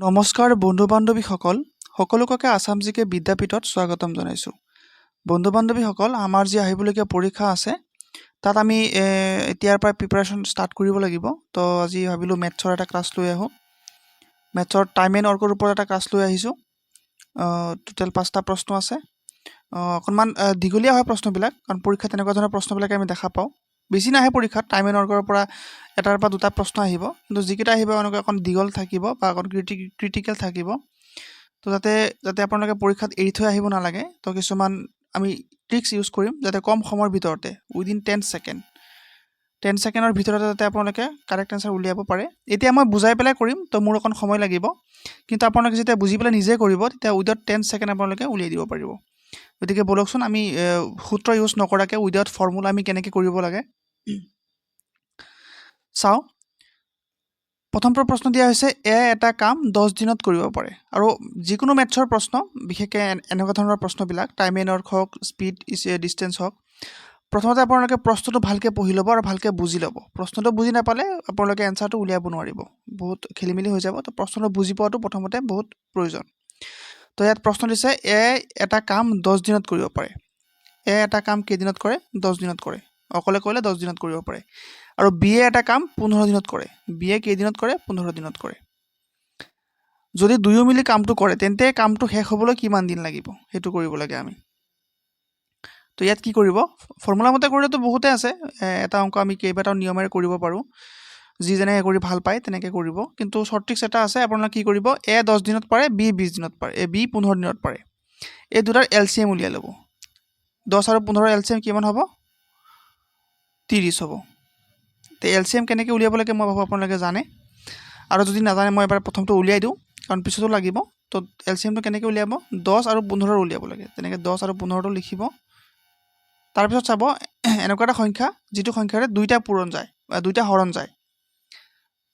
নমস্কাৰ বন্ধু-বান্ধৱীসকল, সকলোকে আসাম জিকে বিদ্যাপীঠত স্বাগতম জনাইছোঁ। বন্ধু-বান্ধৱীসকল, আমাৰ যি আহিবলগীয়া পৰীক্ষা আছে তাত আমি এতিয়াৰ পৰা প্ৰিপাৰেশ্যন ষ্টাৰ্ট কৰিব লাগিব। তো আজি ভাবিলোঁ মেথছৰ এটা ক্লাছ লৈ আহোঁ। মেথছৰ টাইম এণ্ড অৰ্কৰ ওপৰত এটা ক্লাছ লৈ আহিছোঁ। টোটেল 5টা প্ৰশ্ন আছে। অকণমান দীঘলীয়া হয় প্ৰশ্নবিলাক, কাৰণ পৰীক্ষাত তেনেকুৱা ধৰণৰ প্ৰশ্নবিলাক আমি দেখা পাওঁ। বেছি নাহে পৰীক্ষাত, টাইম এণ্ড অৰ্কৰ পৰা এটাৰ পৰা দুটা প্ৰশ্ন আহিব, কিন্তু যিকেইটা আহিব এনেকুৱা অকণ দীঘল থাকিব বা অকণ ক্ৰিটিকেল থাকিব। তো যাতে আপোনালোকে পৰীক্ষাত এৰি থৈ আহিব নালাগে, তো কিছুমান আমি ট্ৰিক্স ইউজ কৰিম যাতে কম সময়ৰ ভিতৰতে উইদিন 10 ছেকেণ্ডৰ ভিতৰতে যাতে আপোনালোকে কাৰেক্ট এনচাৰ উলিয়াব পাৰে। এতিয়া মই বুজাই পেলাই কৰিম, তো মোৰ অকণ সময় লাগিব, কিন্তু আপোনালোকে যেতিয়া বুজি পেলাই নিজে কৰিব তেতিয়া উইদাউট 10 ছেকেণ্ড আপোনালোকে উলিয়াই দিব পাৰিব। গতিকে বলকচোন আমি সূত্ৰ ইউজ নকৰাকৈ উইদাউট ফৰ্মুলা আমি কেনেকৈ কৰিব লাগে চাওঁ। প্ৰথম প্ৰশ্ন দিয়া হৈছে, এটা কাম 10 দিনত কৰিব পাৰে। আৰু যিকোনো মেথছৰ প্ৰশ্ন, বিশেষকৈ এনেকুৱা ধৰণৰ প্ৰশ্নবিলাক, টাইম এণ্ড অৰ্ক হওক, স্পীড ডিষ্টেঞ্চ হওক, প্ৰথমতে আপোনালোকে প্ৰশ্নটো ভালকৈ পঢ়ি ল'ব আৰু ভালকৈ বুজি ল'ব। প্ৰশ্নটো বুজি নাপালে আপোনালোকে এনচাৰটো উলিয়াব নোৱাৰিব, বহুত খেলিমেলি হৈ যাব। তো প্ৰশ্নটো বুজি পোৱাটো প্ৰথমতে বহুত প্ৰয়োজন। তো ইয়াত প্ৰশ্ন দিছে, এটা কাম 10 দিনত কৰিব পাৰে। এটা কাম কেইদিনত কৰে? 10 দিনত কৰে। অকলে কৰিলে 10 দিনত কৰিব পাৰে। আৰু বিয়ে এটা কাম 15 দিনত কৰে। বিয়ে কেইদিনত কৰে? 15 দিনত কৰে। যদি দুয়ো মিলি কামটো কৰে তেন্তে কামটো শেষ হ'বলৈ কিমান দিন লাগিব সেইটো কৰিব লাগে আমি। তো ইয়াত কি কৰিব? ফৰ্মুলা মতে কৰিলেতো বহুতে আছে। এটা অংক আমি কেইবাটাও নিয়মেৰে কৰিব পাৰোঁ, যি যেনেকৈ কৰি ভাল পায় তেনেকৈ কৰিব। কিন্তু শ্বৰ্ট ট্ৰিক্স এটা আছে, আপোনালোকে কি কৰিব? 10 দিনত পাৰে, বি 20 দিনত পাৰে, বি 15 দিনত পাৰে। এই দুটাৰ LCM উলিয়াই ল'ব। 10 আৰু 15 LCM কিমান হ'ব? 30 হ'ব। তো LCM কেনেকৈ উলিয়াব লাগে মই ভাবোঁ আপোনালোকে জানে, আৰু যদি নাজানে মই এবাৰ প্ৰথমটো উলিয়াই দিওঁ, কাৰণ পিছতো লাগিব। তো LCMটো কেনেকৈ উলিয়াব? 10 আৰু 15 উলিয়াব লাগে। তেনেকৈ 10 আৰু 15টো লিখিব। তাৰপিছত চাব, এনেকুৱা এটা সংখ্যা যিটো সংখ্যাৰে দুইটা পূৰণ যায় বা দুইটা হৰণ যায়।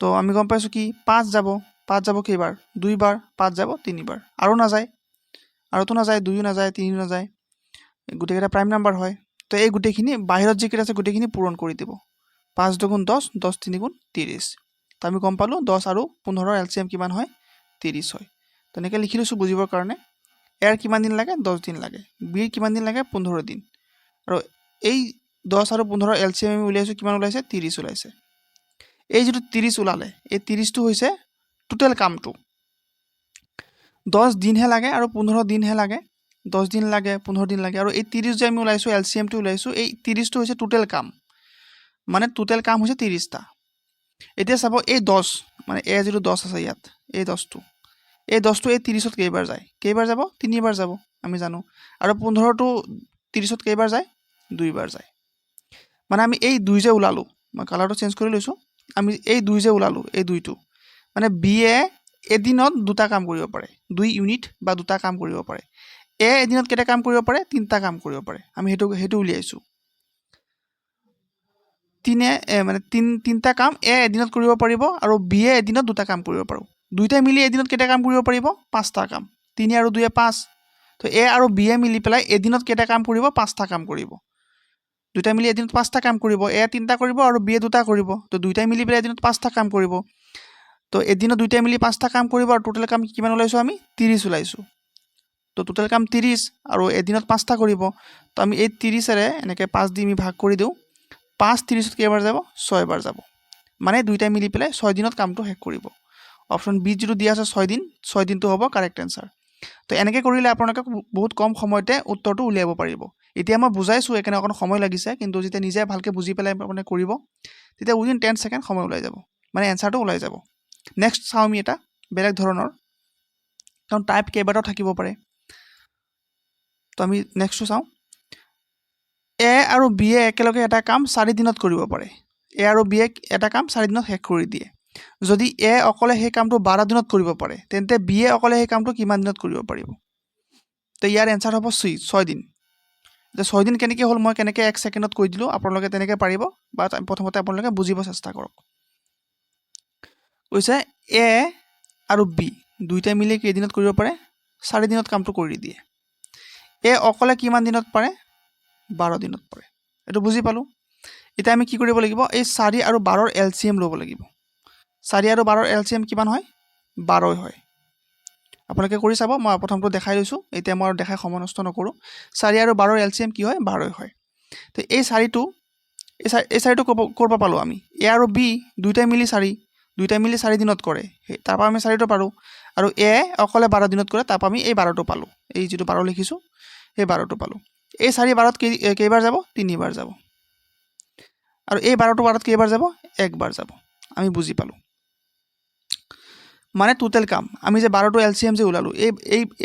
তো আমি গম পাইছোঁ কি 5 যাব। 5 যাব কেইবাৰ? 2 বাৰ। 5 যাব 3 বাৰ। আৰু নাযায়, আৰুতো নাযায়, 2ও নাযায়, 3ও নাযায়, গোটেইকেইটা প্ৰাইম নাম্বাৰ হয়। তো এই গোটেইখিনি বাহিৰত যিকেইটা আছে গোটেইখিনি পূৰণ কৰি দিব। 5 দুগুণ 10, 10 তিনি গুণ 30। তো আমি গম পালোঁ 10 আৰু 15ৰ LCM কিমান হয়? 30 হয়। তেনেকৈ লিখি লৈছোঁ বুজিবৰ কাৰণে। এৰ কিমান দিন লাগে? 10 দিন লাগে। বিৰ কিমান দিন লাগে? 15 দিন। আৰু এই 10 আৰু 15ৰ LCM আমি উলিয়াইছোঁ, কিমান ওলাইছে? 30 ওলাইছে। এই যিটো 30 ওলালে, এই 30টো হৈছে টোটেল কামটো। 10 দিনহে লাগে আৰু 15 দিনহে লাগে। 10 দিন লাগে, 15 দিন লাগে। আৰু এই 30 যে আমি ওলাইছোঁ, LCMটো ওলাইছোঁ, এই 30টো হৈছে টোটেল কাম, মানে টোটেল কাম হৈছে 30টা। এতিয়া চাব, এই 10 মানে যিটো 10 আছে ইয়াত, এই 10টো এই 30ত কেইবাৰ যায়? কেইবাৰ যাব? 3 বাৰ যাব, আমি জানো। আৰু 15টো 30ত কেইবাৰ যায়? 2 বাৰ যায়। মানে আমি এই 2 যে ওলালোঁ, মই কালাৰটো চেঞ্জ কৰি লৈছোঁ, আমি এই 2 যে ওলালোঁ, এই 2টো মানে বিয়ে এদিনত 2টা কাম কৰিব পাৰে, 2 ইউনিট বা 2টা কাম কৰিব পাৰে। এদিনত কেইটা কাম কৰিব পাৰে? 3টা কাম কৰিব পাৰে। আমি সেইটো উলিয়াইছোঁ। তিনিটা কাম এদিনত কৰিব পাৰিব, আৰু বিয়ে এদিনত 2টা কাম কৰিব পাৰোঁ। দুইটাই মিলি এদিনত কেইটা কাম কৰিব পাৰিব? 5টা কাম। 3 আৰু 2 5। তো আৰু বিয়ে মিলি পেলাই এদিনত কেইটা কাম কৰিব? 5টা কাম কৰিব। দুইটাই মিলি এদিনত 5টা কাম কৰিব। 3টা কৰিব আৰু বিয়ে 2টা কৰিব। তো দুইটাই মিলি পেলাই এদিনত 5টা কাম কৰিব। তো এদিনত দুইটাই মিলি 5টা কাম কৰিব, আৰু টোটেল কাম কিমান ওলাইছোঁ আমি? 30 ওলাইছোঁ। তো টোটেল কাম 30 আৰু এদিনত 5টা কৰিব। তো আমি এই 30ৰে এনেকৈ 5 দি আমি ভাগ কৰি দিওঁ। 5 30ত কেইবাৰ যাব? 6 বাৰ যাব। মানে দুইটাই মিলি পেলাই 6 দিনত কামটো শেষ কৰিব। অপশ্যন বি যিটো দিয়া আছে 6 দিন, 6 দিনটো হ'ব কাৰেক্ট এনচাৰ। তো এনেকৈ কৰিলে আপোনালোকে বহুত কম সময়তে উত্তৰটো উলিয়াব পাৰিব। এতিয়া মই বুজাইছোঁ, এইকাৰণে অকণ সময় লাগিছে, কিন্তু যেতিয়া নিজে ভালকৈ বুজি পেলাই মানে কৰিব তেতিয়া উইদিন 10 ছেকেণ্ড সময় ওলাই যাব, মানে এনচাৰটো ওলাই যাব। নেক্সট চাওঁ আমি এটা বেলেগ ধৰণৰ, কাৰণ টাইপ কেইবাটাও থাকিব পাৰে। তো আমি নেক্সটটো চাওঁ। আৰু বিয়ে একেলগে এটা কাম 4 দিনত কৰিব পাৰে। আৰু বিয়ে এটা কাম 4 দিনত শেষ কৰি দিয়ে। যদি অকলে সেই কামটো 12 দিনত কৰিব পাৰে, তেন্তে বিয়ে অকলে সেই কামটো কিমান দিনত কৰিব পাৰিব? তো ইয়াৰ এনচাৰ হ'ব 6 দিন। এতিয়া 6 দিন কেনেকৈ হ'ল মই কেনেকৈ 1 ছেকেণ্ডত কৈ দিলোঁ, আপোনালোকে তেনেকৈ পাৰিব, বা প্ৰথমতে আপোনালোকে বুজিব চেষ্টা কৰক। কৈছে আৰু বি দুইটাই মিলি কেইদিনত কৰিব পাৰে? 4 দিনত কামটো কৰি দিয়ে। অকলে কিমান দিনত পাৰে? 12 দিনত পাৰে। এইটো বুজি পালোঁ। এতিয়া আমি কি কৰিব লাগিব? এই 4 আৰু 12ৰ LCM ল'ব লাগিব। 4 আৰু 12ৰ LCM কিমান হয়? 12 হয়। আপোনালোকে কৰি চাব মই প্ৰথমটো দেখাই লৈছোঁ এতিয়া মই আৰু দেখাই সময় নষ্ট নকৰোঁ 4 আৰু 12ৰ এলচিএম কি হয় 12 হয় তো এই 4টো এই 4টো ক'ৰ পৰা পালোঁ আমি এ আৰু বি দুইটাই মিলি 4 দিনত কৰে তাৰপৰা আমি 4টো পালোঁ আৰু এ অকলে 12 দিনত কৰে তাৰপৰা আমি এই 12টো পালোঁ এই যিটো 12 লিখিছোঁ সেই 12টো পালোঁ এই 4 12ত কেইবাৰ যাব 3বাৰ যাব আৰু এই 12টো 12ত কেইবাৰ যাব একবাৰ যাব আমি বুজি পালোঁ মানে টোটেল কাম আমি যে 12টো এলচিএম যে ওলালোঁ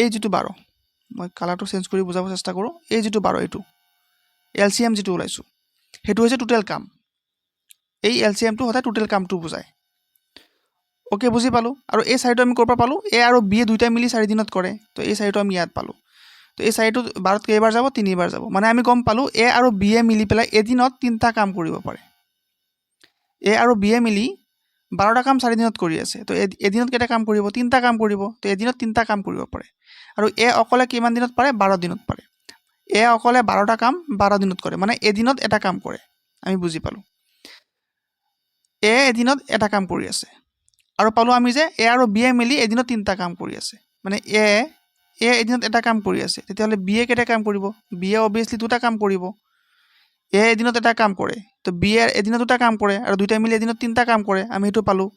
এই যিটো 12 মই কালাৰটো চেঞ্জ কৰি বুজাব চেষ্টা কৰোঁ এই যিটো 12 এইটো এলচিএম যিটো ওলাইছোঁ সেইটো হৈছে টোটেল কাম এই এলচিএমটো সদায় টোটেল কামটো বুজায় ওকে বুজি পালোঁ আৰু এই 4টো আমি ক'ৰ পৰা পালোঁ এ আৰু বি দুইটাই মিলি 4 দিনত কৰে তো এই 4টো আমি ইয়াত পালোঁ তো এই 4টো 12ত কেইবাৰ যাব 3বাৰ যাব মানে আমি গম পালোঁ এ আৰু বি এ মিলি পেলাই এদিনত 3টা কাম কৰিব পাৰে এ আৰু বি এ মিলি 12টা কাম 4 দিনত কৰি আছে তো এদিনত কেইটা কাম কৰিব 3টা কাম কৰিব তো এদিনত 3টা কাম কৰিব পাৰে আৰু এ অকলে কিমান দিনত পাৰে 12 দিনত পাৰে এ অকলে 12টা কাম 12 দিনত কৰে মানে এদিনত এটা কাম কৰে আমি বুজি পালোঁ এ এদিনত এটা কাম কৰি আছে আৰু পালোঁ আমি যে এ আৰু বি এ মিলি এদিনত 3টা কাম কৰি আছে মানে এ এদিনত এটা কাম কৰি আছে তেতিয়াহ'লে বি এ কেইটা কাম কৰিব বি এ অবভিয়াছলি 2টা কাম কৰিব এ এদিনত এটা কাম কৰে তো বি এ এদিনত 2টা কাম কৰে আৰু দুইটাই মিলি এদিনত 3টা কাম কৰে আমি সেইটো পালোঁ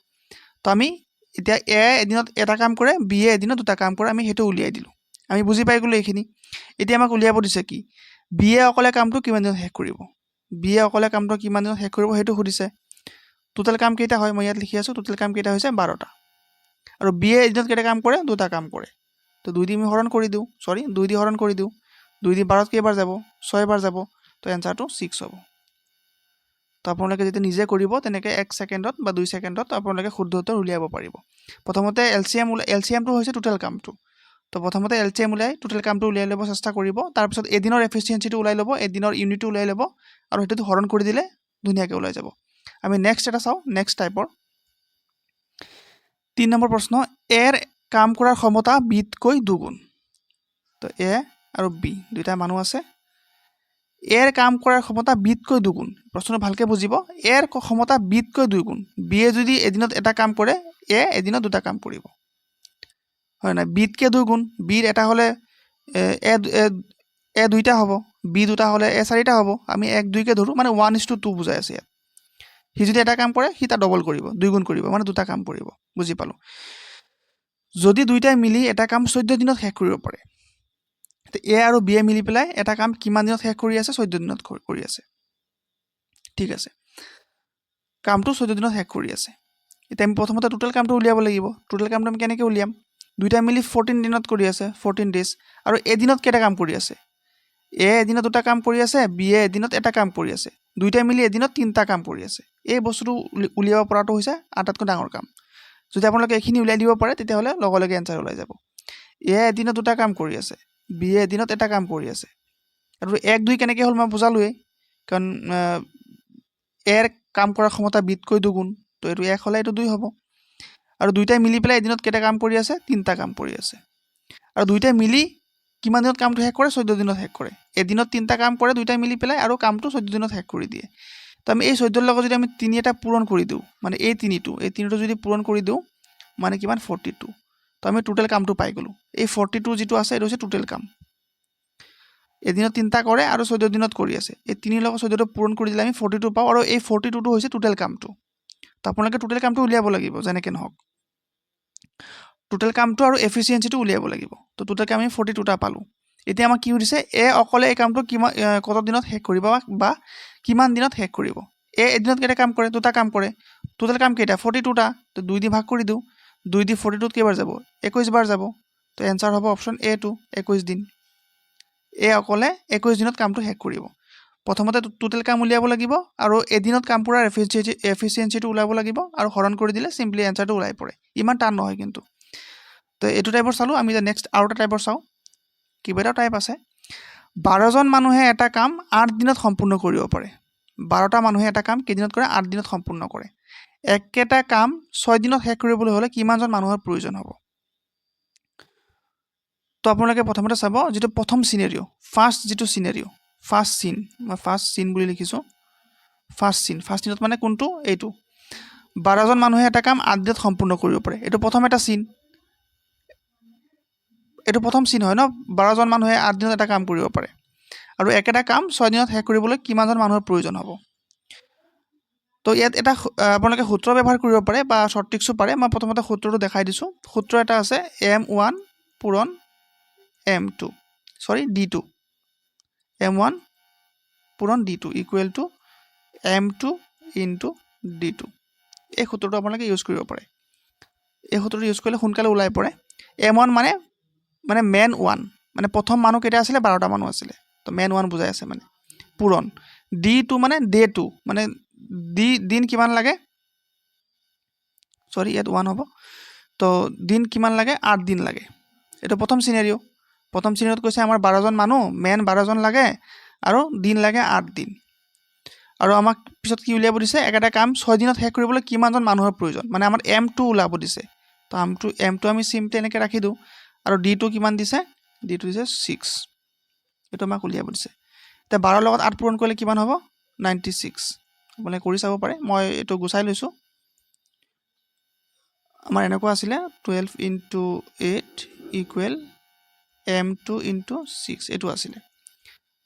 তো আমি এতিয়া এ এদিনত এটা কাম কৰে বি এ এদিনত 2টা কাম কৰে আমি সেইটো উলিয়াই দিলোঁ আমি বুজি পাই গ'লোঁ এইখিনি এতিয়া আমাক উলিয়াব দিছে কি বি এ অকলে কামটো কিমান দিনত শেষ কৰিব বি এ অকলে কামটো কিমান দিনত শেষ কৰিব সেইটো সুধিছে টোটেল কাম কেইটা হয় মই ইয়াত লিখি আছোঁ টোটেল কাম কেইটা হৈছে 12টা আৰু বি এ এদিনত কেইটা কাম কৰে 2টা কাম কৰে তো 2 দি আমি হৰণ কৰি দিওঁ 2 দি হৰণ কৰি দিওঁ 2 দি 12ত কেইবাৰ যাব 6বাৰ যাব তো এনচাৰটো 6 হ'ব তো আপোনালোকে যেতিয়া নিজে কৰিব তেনেকৈ 1 ছেকেণ্ডত বা 2 ছেকেণ্ডত আপোনালোকে শুদ্ধ উত্তৰ উলিয়াব পাৰিব প্ৰথমতে এলচিএমটো হৈছে টোটেল কামটো তো প্ৰথমতে এলচিএম উলিয়াই টোটেল কামটো উলিয়াই ল'ব চেষ্টা কৰিব তাৰপিছত এদিনৰ এফিচিয়েঞ্চিটো ওলাই ল'ব এদিনৰ ইউনিটটো ওলাই ল'ব আৰু সেইটোত হৰণ কৰি দিলে ধুনীয়াকৈ ওলাই যাব আমি নেক্সট এটা চাওঁ নেক্সট টাইপৰ 3 নম্বৰ প্ৰশ্ন এৰ কাম কৰাৰ ক্ষমতা বিতকৈ দুগুণ তো এ আৰু বি দুইটা মানুহ আছে এৰ কাম কৰাৰ ক্ষমতা বিতকৈ দুগুণ প্ৰশ্নটো ভালকৈ বুজিব এৰ ক্ষমতা বিতকৈ দুগুণ বি এ যদি এদিনত এটা কাম কৰে এ এদিনত 2টা কাম কৰিব হয় নাই বিতকৈ দুগুণ বিৰ এটা হ'লে এ 2টা হ'ব বি 2টা হ'লে এ 4টা হ'ব আমি 1 2কে ধৰোঁ মানে 1:2 বুজাই আছে ইয়াত সি যদি এটা কাম কৰে সি তাৰ ডবল কৰিব 2 গুণ কৰিব মানে 2টা কাম কৰিব বুজি পালোঁ যদি দুইটাই মিলি এটা কাম 14 দিনত শেষ কৰিব পাৰে তো এ আৰু বি এ মিলি পেলাই এটা কাম কিমান দিনত শেষ কৰি আছে 14 দিনত কৰি আছে ঠিক আছে কামটো 14 দিনত শেষ কৰি আছে এতিয়া আমি প্ৰথমতে টোটেল কামটো উলিয়াব লাগিব টোটেল কামটো আমি কেনেকৈ উলিয়াম দুইটা মিলি 14 দিনত কৰি আছে 14 ডেজ আৰু এদিনত কেইটা কাম কৰি আছে এ এদিনত 2টা কাম কৰি আছে বি এ এদিনত এটা কাম কৰি আছে দুইটাই মিলি এদিনত 3টা কাম কৰি আছে এই বস্তুটো উলিয়াব পৰাটো হৈছে আটাইতকৈ ডাঙৰ কাম যদি আপোনালোকে এইখিনি উলিয়াই দিব পাৰে তেতিয়াহ'লে লগে লগে এনচাৰ ওলাই যাব এ এদিনত 2টা কাম কৰি আছে বি এ এদিনত এটা কাম কৰি আছে আৰু 1 2 কেনেকৈ হ'ল মই বুজালোৱেই কাৰণ এৰ কাম কৰাৰ ক্ষমতা বিতকৈ দুগুণ তো এইটো 1 হ'লে এইটো 2 হ'ব আৰু দুইটাই মিলি পেলাই এদিনত কেইটা কাম কৰি আছে 3টা কাম কৰি আছে আৰু দুইটাই মিলি কিমান দিনত কামটো শেষ কৰে 14 দিনত শেষ কৰে এদিনত 3টা কাম কৰে দুইটাই মিলি পেলাই আৰু কামটো 14 দিনত শেষ কৰি দিয়ে তো আমি এই 14ৰ লগত যদি আমি 3 এটা পূৰণ কৰি দিওঁ মানে এই 3টো যদি পূৰণ কৰি দিওঁ মানে কিমান 42 তো আমি টোটেল কামটো পাই গ'লোঁ এই 42 যিটো আছে এইটো হৈছে টোটেল কাম এদিনত 3টা কৰে আৰু 14 দিনত কৰি আছে এই 3 লগত 14টো পূৰণ কৰি দিলে আমি 42 পাওঁ আৰু এই 42টো হৈছে টোটেল কামটো তো আপোনালোকে টোটেল কামটো উলিয়াব লাগিব যেনেকৈ নহওক টোটেল কামটো আৰু এফিচিয়েঞ্চিটো উলিয়াব লাগিব তো টোটেলকৈ আমি 42টা পালোঁ এতিয়া আমাক কি সুধিছে এ অকলে এই কামটো কিমান কত দিনত শেষ কৰিব বা কিমান দিনত শেষ কৰিব এ এদিনত কেইটা কাম কৰে 2টা কাম কৰে টোটেল কাম কেইটা 42টা তো 2 দি ভাগ কৰি দিওঁ 2 দি 42ত কেইবাৰ যাব 21 বাৰ যাব তো এনচাৰ হ'ব অপশ্যন এ টু 21 দিন এ অকলে 21 দিনত কামটো শেষ কৰিব প্ৰথমতে টোটেল কাম উলিয়াব লাগিব আৰু এদিনত কাম কৰাৰ এফিচিয়েঞ্চিটো ওলাব লাগিব আৰু হৰণ কৰি দিলে চিম্পলি এনচাৰটো ওলাই পৰে ইমান টান নহয় কিন্তু তো এইটো টাইপৰ চালোঁ আমি এতিয়া নেক্সট আৰু এটা টাইপৰ চাওঁ কেইবাটাও টাইপ আছে 12জন মানুহে এটা কাম 8 দিনত সম্পূৰ্ণ কৰিব পাৰে 12টা মানুহে এটা কাম কেইদিনত কৰে 8 দিনত সম্পূৰ্ণ কৰে একেটা কাম 6 দিনত শেষ কৰিবলৈ হ'লে কিমানজন মানুহৰ প্ৰয়োজন হ'ব তো আপোনালোকে প্ৰথমতে চাব যিটো প্ৰথম চিনেৰিঅ' ফাৰ্ষ্ট চিন মই ফাৰ্ষ্ট চিন বুলি লিখিছোঁ ফাৰ্ষ্ট চিনত মানে কোনটো এইটো 12জন মানুহে এটা কাম 8 দিনত সম্পূৰ্ণ কৰিব পাৰে এইটো প্ৰথম এটা চিন এইটো প্ৰথম চিন হয় ন 12জন মানুহে 8 দিনত এটা কাম কৰিব পাৰে আৰু একেটা কাম 6 দিনত শেষ কৰিবলৈ কিমানজন মানুহৰ প্ৰয়োজন হ'ব তো ইয়াত এটা আপোনালোকে সূত্ৰ ব্যৱহাৰ কৰিব পাৰে বা শৰ্ট ট্ৰিক্সো পাৰে মই প্ৰথমতে সূত্ৰটো দেখাই দিছোঁ সূত্ৰ এটা আছে m1 পূৰণ m2 সৰি d2 m1 পূৰণ d2 equal to m2 into d2 এই সূত্ৰটো আপোনালোকে ইউজ কৰিব পাৰে এই সূত্ৰটো ইউজ কৰিলে সোনকালে ওলাই পৰে m1 মানে মেন 1 মানে প্ৰথম মানুহ কেইটা আছিলে 12টা মানুহ আছিলে তো মেন 1 বুজাই আছে মানে পূৰণ d2 মানে ডে 2 মানে দিন কিমান লাগে সৰি ইয়াত 1 হ'ব তো দিন কিমান লাগে 8 দিন লাগে এটা প্ৰথম সিনাৰিওত কৈছে আমাৰ 12জন মানুহ মেন 12জন লাগে আৰু দিন লাগে 8 দিন আৰু আমাক পিছত কি উলিয়াব দিছে একেটা কাম 6 দিনত শেষ কৰিবলৈ কিমানজন মানুহৰ প্ৰয়োজন মানে আমাৰ m2 উলাব দিছে তো m2 আমি সিম্পলি এনেকৈ ৰাখি দিওঁ আৰু d2 কিমান দিছে d2 দিছে 6 এটা আমাক উলিয়াব দিছে তে 12 লগত 8 পূৰণ কৰিলে কিমান হ'ব 96 মানে কৰি চাব পাৰে মই এটো গুছাই লৈছো আমাৰ এনেকুৱা আছিলে 12 ইনটু 8 ইকুৱেল m2 ইনটু 6 এটো আছিলে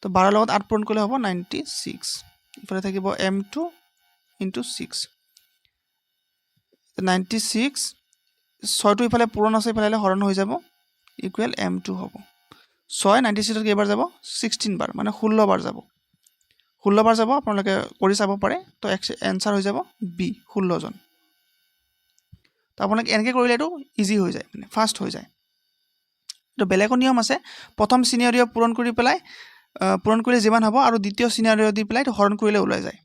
তো 12 লগত 8 পূৰণ কৰিলে হ'ব 96 ইফালে থাকিব m2 ইনটু 6 96 6 টো ইফালে পূৰণ আছে ইফালে হৰণ হৈ যাব ইকুৱেল m2 হ'ব 6 96 ত কেইবাৰ যাব 16 বাৰ মানে 16 বাৰ যাব 16 বাৰ যাব আপোনালোকে কৰি চাব পাৰে তো এনসাৰ হৈ যাব বি 16 জন তো আপোনালোকে এনেকৈ কৰিলে এটো ইজি হৈ যায় মানে ফাষ্ট হৈ যায় তো বেলেগৰ নিয়ম আছে প্ৰথম সিনাৰিও পূৰণ কৰিলে যিমান হ'ব আৰু দ্বিতীয় সিনাৰিও দি পেলাই হৰণ কৰিলে ওলাই যায়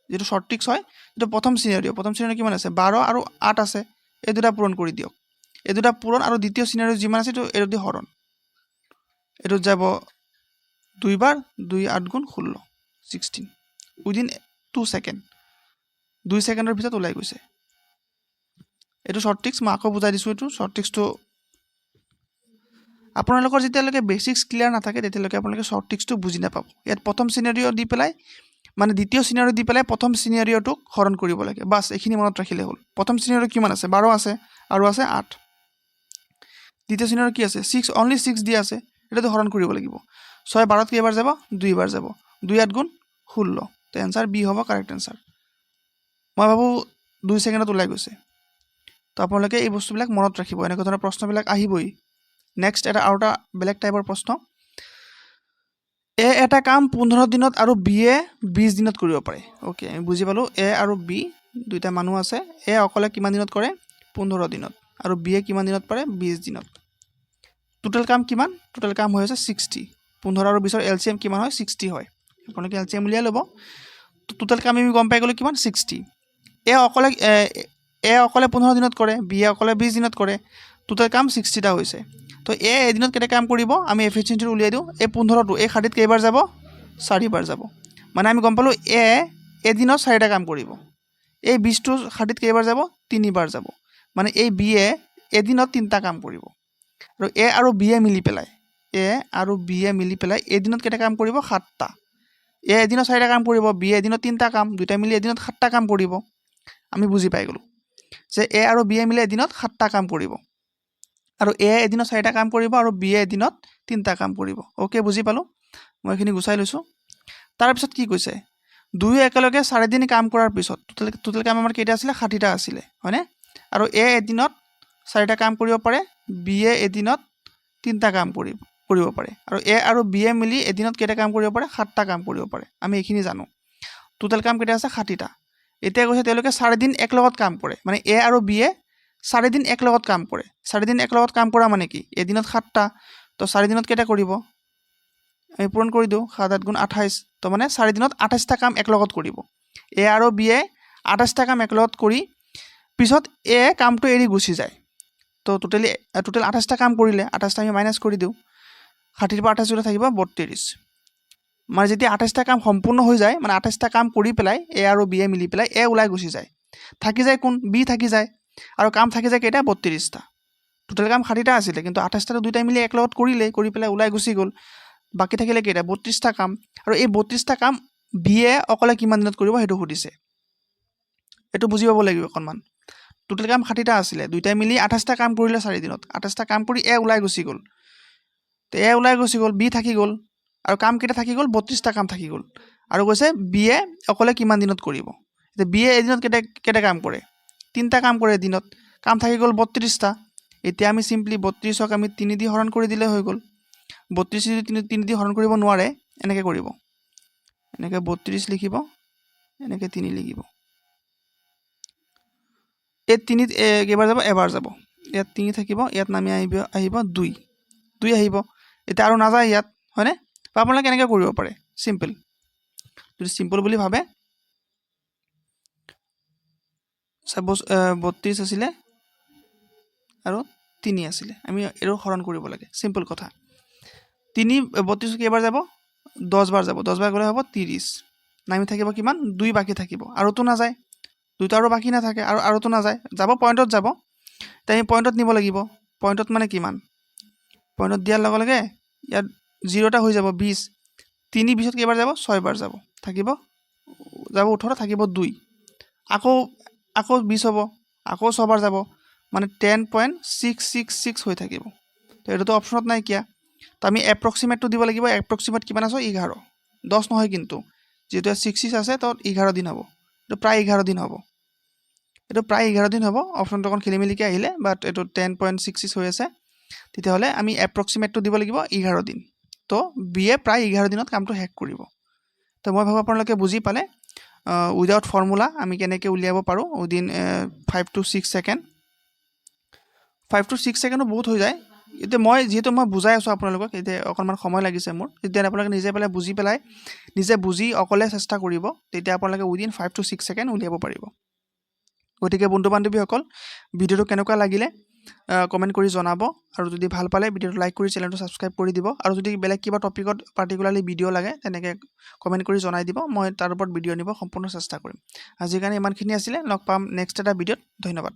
যেটো শৰ্ট ট্ৰিক্স হয় এটো প্ৰথম সিনাৰিও কিমান আছে 12 আৰু 8 আছে এই দুটা পূৰণ কৰি দিয়ক এই দুটা পূৰণ আৰু দ্বিতীয় সিনাৰিও যিমান আছে এটো দি হৰণ এটো যাব দুইবাৰ 2 8 গুণ 16 16 উইদিন 2 সেকেন্ড 2 সেকেন্ডৰ ভিতৰত ওলাই গৈছে এটো শৰ্ট ট্ৰিক্স মই আকৌ বুজাই দিছো এটো শৰ্ট ট্ৰিক্সটো আপোনালোকৰ যেতিয়ালৈকে বেসিক্স ক্লিয়াৰ নাথাকে তেতিয়ালৈকে আপোনালোকে শৰ্ট ট্ৰিক্সটো বুজি নাপাব ইয়াত প্ৰথম সিনাৰিও দি পেলাই মানে দ্বিতীয় সিনাৰিও দি পেলাই প্ৰথম সিনাৰিওটোক হৰণ কৰিব লাগে বাস এখিনি মনত ৰাখিলে হ'ল প্ৰথম সিনাৰিও কিমান আছে 12 আছে আৰু আছে 8 দ্বিতীয় সিনাৰিও কি আছে 6 অনলি 6 দি আছে এটাটো হৰণ কৰিব লাগিব 6 12 ত কেইবাৰ যাব 2 বাৰ যাব 2 8 গুণ 16 তো आंसर বি হ'ব কারেক্ট आंसर মই ভাবো 2 সেকেন্ডত ওলাই গৈছে তো আপোনালোকে এই বস্তুবিলাক মনত ৰাখিব এনেকুৱা ধৰণৰ প্ৰশ্নবিলাক আহিবই নেক্সট এটা আউটা বেলেগ টাইপৰ প্ৰশ্ন এ এটা কাম 15 দিনত আৰু বি এ 20 দিনত কৰিব পাৰে ওকে আমি বুজি পালো এ আৰু বি দুইটা মানুহ আছে এ অকলে কিমান দিনত কৰে 15 দিনত আৰু বি এ কিমান দিনত পাৰে 20 দিনত টোটাল কাম কিমান টোটাল কাম হৈ আছে 60 15 আৰু 20 ৰ এলসিএম কিমান হয় 60 হয় আপোনালোকে এলসিএম উলিয়াই ল'ব টোটাল কাম আমি গম পাই গলো কিমান 60 এ অকলে 15 দিনত কৰে বি এ অকলে 20 দিনত কৰে টোটাল কাম 60 টা হৈছে তো এ এদিনত কেটা কাম কৰিব আমি এফিচিয়েন্সি উলিয়াই দিও এ 15 টো এ খাদিত কেইবাৰ যাব 4 বাৰ যাব মানে আমি গম পালো এ এদিনত 4 টা কাম কৰিব এই 20 টো খাদিত কেইবাৰ যাব 3 বাৰ যাব মানে এই বি এ এদিনত 3 টা কাম কৰিব আৰু এ আৰু বি এ মিলি পেলাই এদিনত কেটা কাম কৰিব 7 টা এ এদিনত 4 টা কাম কৰিব বি এদিনত 3 টা কাম দুটা মিলি এদিনত 7 টা কাম কৰিব আমি বুজি পাই গলো যে এ আৰু বি এ মিলি এদিনত 7 টা কাম কৰিব আৰু এ এদিনত 4 টা কাম কৰিব আৰু বি এদিনত 3 টা কাম কৰিব ওকে বুজি পালো মই এখিনি গুছাই লৈছো তাৰ পিছত কি কৈছে দুই একেলগে 4 দিন কাম কৰাৰ পিছত টোটাল কাম আমাৰ কেইটা আছিল 60 টা আছিল হয়নে আৰু এ এদিনত 4 টা কাম কৰিব পাৰে বি এ এদিনত 3 টা কাম কৰিব পাৰে আৰু এ আৰু বি এ মিলি এদিনত কেইটা কাম কৰিব পাৰে 7 টা কাম কৰিব পাৰে আমি এখিনি জানো টোটাল কাম কেইটা আছে 60 টা এতিয়া কৈছে তেওঁলোকে 4 দিন এক লগত কাম কৰে মানে এ আৰু বি এ 4 দিন এক লগত কাম কৰে 4 দিন এক লগত কাম কৰা মানে কি এদিনত 7 টা তো 4 দিনত কেইটা কৰিব আমি পূৰণ কৰি দিও 7 8 গুণ 28 তো মানে 4 দিনত 28 টা কাম এক লগত কৰিব এ আৰু বি এ 28 টা কাম এক লগত কৰি পিছত এ কামটো এৰি গুছি যায় তো টোটাল 28 টা কাম কৰিলে 28 টা আমি মাইনাস কৰি দিও 60 পৰা 28 জুড়ে থাকিব 32 মানে যেতিয়া 28 টা কাম সম্পূৰ্ণ হৈ যায় মানে 28 টা কাম কৰি পেলাই এ আৰু বি এ মিলি পেলাই এ ওলাই গুছি যায় থাকি যায় কোন বি থাকি যায় আৰু কাম থাকি যায় কেইটা 32 টা টোটাল কাম 60 টা আছিল কিন্তু 28 টা দুইটা মিলি এক লগত কৰি পেলাই ওলাই গুছি গল বাকি থাকিলে কেইটা 32 টা কাম আৰু এই 32 টা কাম বি এ অকলে কিমান দিনত কৰিব হেতু সুধিছে এটো বুজি পাব লাগিব অকনমান টোটাল কাম 60 টা আছিল দুইটা মিলি 28 টা কাম কৰিলে 4 দিনত 28 টা কাম কৰি এ ওলাই গুছি গল তো এ ওলাই গুচি গ'ল, বি থাকি গ'ল, আৰু কাম কেইটা থাকি গ'ল, 32টা কাম থাকি গ'ল। আৰু কৈছে বিয়ে অকলে কিমান দিনত কৰিব। এতিয়া বিয়ে এদিনত কেইটা কাম কৰে, 3টা কাম কৰে এদিনত, কাম থাকি গ'ল 32টা। এতিয়া আমি চিম্পলি 32ক আমি 3 দি হৰণ কৰি দিলে হৈ গ'ল। 32 যদি 3 দি হৰণ কৰিব নোৱাৰে, এনেকৈ কৰিব, এনেকৈ 32 লিখিব, এনেকৈ 3 লিখিব। এই 3 কেইবাৰ যাব, এবাৰ যাব, ইয়াত 3 থাকিব, ইয়াত নামি আহিব 2 আহিব। এতিয়া আৰু নাযায় ইয়াত, হয়নে? বা আপোনালোকে কেনেকৈ কৰিব পাৰে, চিম্পল, যদি চিম্পল বুলি ভাবে, চাপ'জ 32 আছিলে আৰু 3 আছিলে, আমি এইটো হৰণ কৰিব লাগে, চিম্পল কথা। 32 কেইবাৰ যাব, 10 বাৰ যাব, 10 বাৰ গ'লে হ'ব 30, নামি থাকিব কিমান, 2 বাকী থাকিব, আৰুতো নাযায়, 2টা আৰু বাকী নাথাকে, আৰুতো নাযায়, যাব পইণ্টত যাব। এতিয়া আমি পইণ্টত নিব লাগিব, পইণ্টত মানে কিমান, পইণ্টত দিয়াৰ লগে লগে ইয়াত 0টা হৈ যাব, 20, 3 20ত কেইবাৰ যাব, 6 বাৰ যাব, থাকিব 18, থাকিব 2, আকৌ 20 হ'ব, আকৌ 6 বাৰ যাব, মানে 10.666 হৈ থাকিব। তো এইটোতো অপশ্যনত নাইকিয়া, তো আমি এপ্ৰক্সিমেটটো দিব লাগিব। এপ্ৰক্সিমেট কিমান আছে, 11, 10 নহয় কিন্তু, যিহেতু 66 আছে, তো 11 দিন হ'ব, এইটো প্ৰায় 11 দিন হ'ব, এইটো প্ৰায় 11 দিন হ'ব। অপশ্যনটো অকণ খেলি মেলিকৈ আহিলে, বাট এইটো 10.66 হৈ আছে, তেতিয়াহ'লে আমি এপ্ৰক্সিমেটটো দিব লাগিব 11 দিন। তো বিয়ে প্ৰায় 11 দিনত কামটো শেষ কৰিব। তো মই ভাবোঁ আপোনালোকে বুজি পালে, উইদাউট ফৰ্মুলা আমি কেনেকৈ উলিয়াব পাৰোঁ উইদিন 5 to 6 ছেকেণ্ড। 5 to 6 ছেকেণ্ডো বহুত হৈ যায়। এতিয়া যিহেতু মই বুজাই আছোঁ আপোনালোকক, এতিয়া অকণমান সময় লাগিছে মোৰ, তেতিয়া আপোনালোকে নিজে বুজি অকলে চেষ্টা কৰিব, তেতিয়া আপোনালোকে উইদিন 5 to 6 ছেকেণ্ড উলিয়াব পাৰিব। গতিকে বন্ধু বান্ধৱীসকল, ভিডিঅ'টো কেনেকুৱা লাগিলে কমেণ্ট কৰি জনাব, আৰু যদি ভাল পালে ভিডিঅ'টো লাইক কৰি চেনেলটো ছাবস্ক্ৰাইব কৰি দিব, আৰু যদি বেলেগ কিবা টপিকত পাৰ্টিকুলাৰলি ভিডিঅ' লাগে তেনেকৈ কমেণ্ট কৰি জনাই দিব, মই তাৰ ওপৰত ভিডিঅ' আনিব সম্পূৰ্ণ চেষ্টা কৰিম। আজিৰ কাৰণে ইমানখিনি আছিলে, লগ পাম নেক্সট এটা ভিডিঅ'ত, ধন্যবাদ।